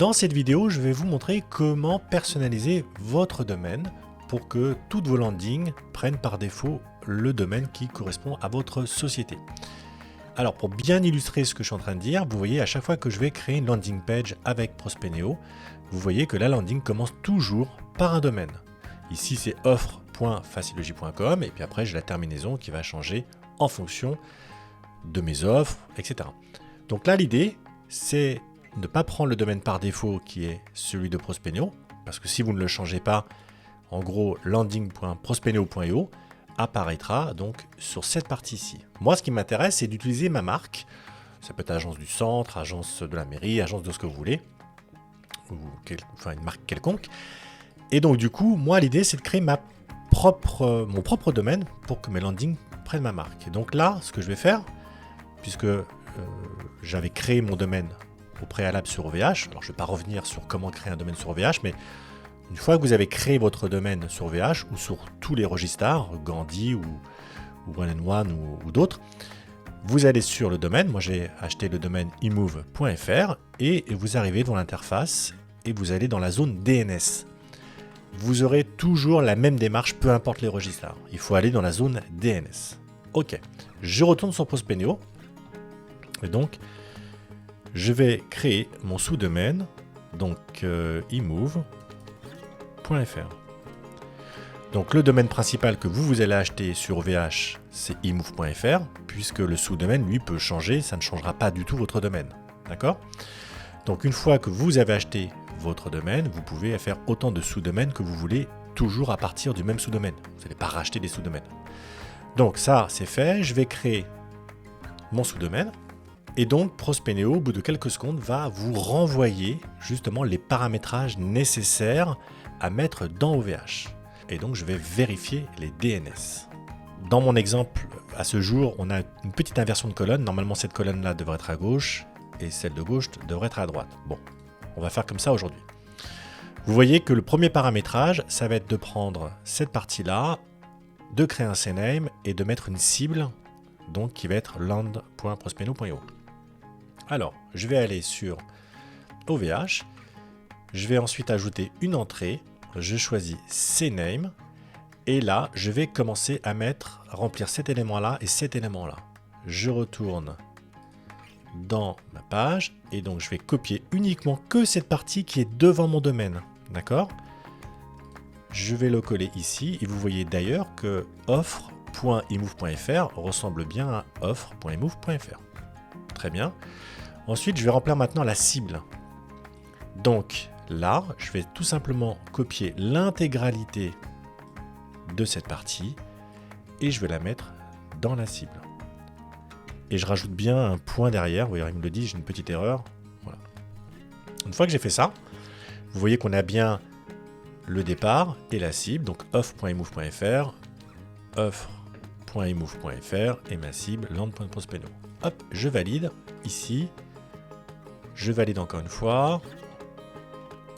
Dans cette vidéo, je vais vous montrer comment personnaliser votre domaine pour que toutes vos landings prennent par défaut le domaine qui correspond à votre société. Alors pour bien illustrer ce que je suis en train de dire, vous voyez à chaque fois que je vais créer une landing page avec Prospeneo, vous voyez que la landing commence toujours par un domaine. Ici c'est offre.facilogy.com et puis après j'ai la terminaison qui va changer en fonction de mes offres, etc. Donc là l'idée c'est de ne pas prendre le domaine par défaut qui est celui de Prospeneo, parce que si vous ne le changez pas, en gros landing.prospeneo.io apparaîtra donc sur cette partie-ci. Moi ce qui m'intéresse c'est d'utiliser ma marque, ça peut être agence du centre, agence de la mairie, agence de ce que vous voulez, ou une marque quelconque. Et donc du coup, moi l'idée c'est de créer mon propre domaine pour que mes landings prennent ma marque. Et donc là, ce que je vais faire, puisque j'avais créé mon domaine au préalable sur OVH, alors je ne vais pas revenir sur comment créer un domaine sur OVH, mais une fois que vous avez créé votre domaine sur OVH ou sur tous les registres, Gandhi ou One and One ou d'autres, vous allez sur le domaine, moi j'ai acheté le domaine imove.fr et vous arrivez dans l'interface et vous allez dans la zone DNS. Vous aurez toujours la même démarche, peu importe les registres. Il faut aller dans la zone DNS. Ok, je retourne sur Prospeneo et donc je vais créer mon sous-domaine, donc imove.fr. Donc le domaine principal que vous allez acheter sur OVH, c'est imove.fr, puisque le sous-domaine, lui, peut changer, ça ne changera pas du tout votre domaine. D'accord ? Donc une fois que vous avez acheté votre domaine, vous pouvez faire autant de sous-domaines que vous voulez, toujours à partir du même sous-domaine. Vous n'allez pas racheter des sous-domaines. Donc ça, c'est fait. Je vais créer mon sous-domaine. Et donc Prospeneo, au bout de quelques secondes, va vous renvoyer justement les paramétrages nécessaires à mettre dans OVH. Et donc je vais vérifier les DNS. Dans mon exemple, à ce jour, on a une petite inversion de colonne. Normalement, cette colonne-là devrait être à gauche et celle de gauche devrait être à droite. Bon, on va faire comme ça aujourd'hui. Vous voyez que le premier paramétrage, ça va être de prendre cette partie-là, de créer un CNAME et de mettre une cible, donc qui va être land.prospeneo.io. Alors, je vais aller sur OVH, je vais ensuite ajouter une entrée, je choisis CNAME, et là, je vais commencer à remplir cet élément-là et cet élément-là. Je retourne dans ma page, et donc je vais copier uniquement que cette partie qui est devant mon domaine, d'accord ? Je vais le coller ici, et vous voyez d'ailleurs que offre.imove.fr ressemble bien à offre.imove.fr. Très bien. Ensuite, je vais remplir maintenant la cible. Donc là, je vais tout simplement copier l'intégralité de cette partie et je vais la mettre dans la cible. Et je rajoute bien un point derrière. Vous voyez, il me le dit, j'ai une petite erreur. Voilà. Une fois que j'ai fait ça, vous voyez qu'on a bien le départ et la cible. Donc off.imove.fr, offre.imove.fr et ma cible land.prospeneo. Hop, je valide ici. Je valide encore une fois.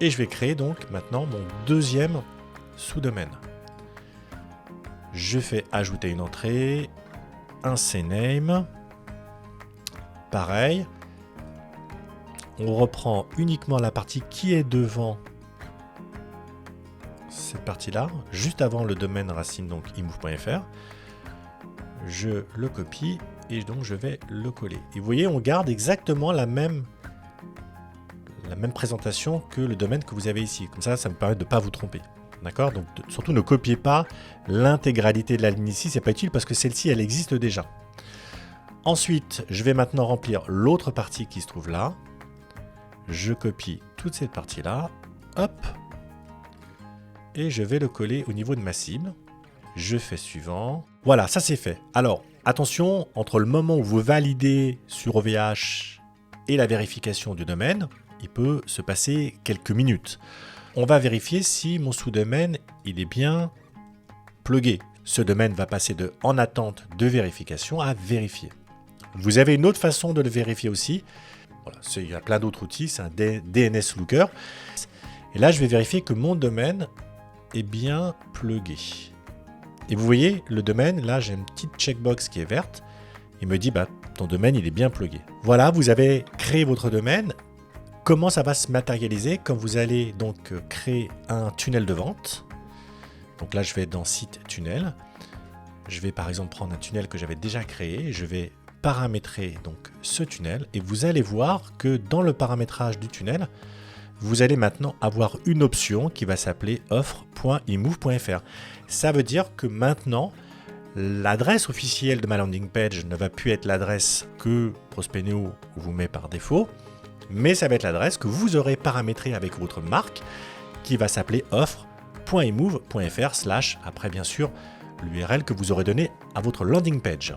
Et je vais créer donc maintenant mon deuxième sous-domaine. Je fais ajouter une entrée, un CNAME. Pareil. On reprend uniquement la partie qui est devant cette partie-là, juste avant le domaine racine, donc imove.fr. Je le copie et donc je vais le coller. Et vous voyez, on garde exactement la même présentation que le domaine que vous avez ici. Comme ça, ça me permet de ne pas vous tromper. D'accord ? Donc surtout ne copiez pas l'intégralité de la ligne ici, c'est pas utile parce que celle-ci, elle existe déjà. Ensuite, je vais maintenant remplir l'autre partie qui se trouve là. Je copie toute cette partie-là. Hop. Et je vais le coller au niveau de ma cible. Je fais suivant. Voilà, ça c'est fait. Alors, attention, entre le moment où vous validez sur OVH et la vérification du domaine, il peut se passer quelques minutes. On va vérifier si mon sous-domaine il est bien plugué. Ce domaine va passer de en attente de vérification à vérifier. Vous avez une autre façon de le vérifier aussi. Voilà, il y a plein d'autres outils, c'est un DNS Looker. Et là, je vais vérifier que mon domaine est bien plugué. Et vous voyez, le domaine, là, j'ai une petite checkbox qui est verte. Il me dit, ton domaine, il est bien plugué. Voilà, vous avez créé votre domaine. comment ça va se matérialiser quand vous allez donc créer un tunnel de vente. Donc là, je vais dans Site tunnel. Je vais par exemple prendre un tunnel que j'avais déjà créé. Je vais paramétrer donc ce tunnel et vous allez voir que dans le paramétrage du tunnel, vous allez maintenant avoir une option qui va s'appeler offre.imove.fr. Ça veut dire que maintenant, l'adresse officielle de ma landing page ne va plus être l'adresse que Prospeneo vous met par défaut, mais ça va être l'adresse que vous aurez paramétrée avec votre marque qui va s'appeler offre.imove.fr / après bien sûr l'URL que vous aurez donné à votre landing page.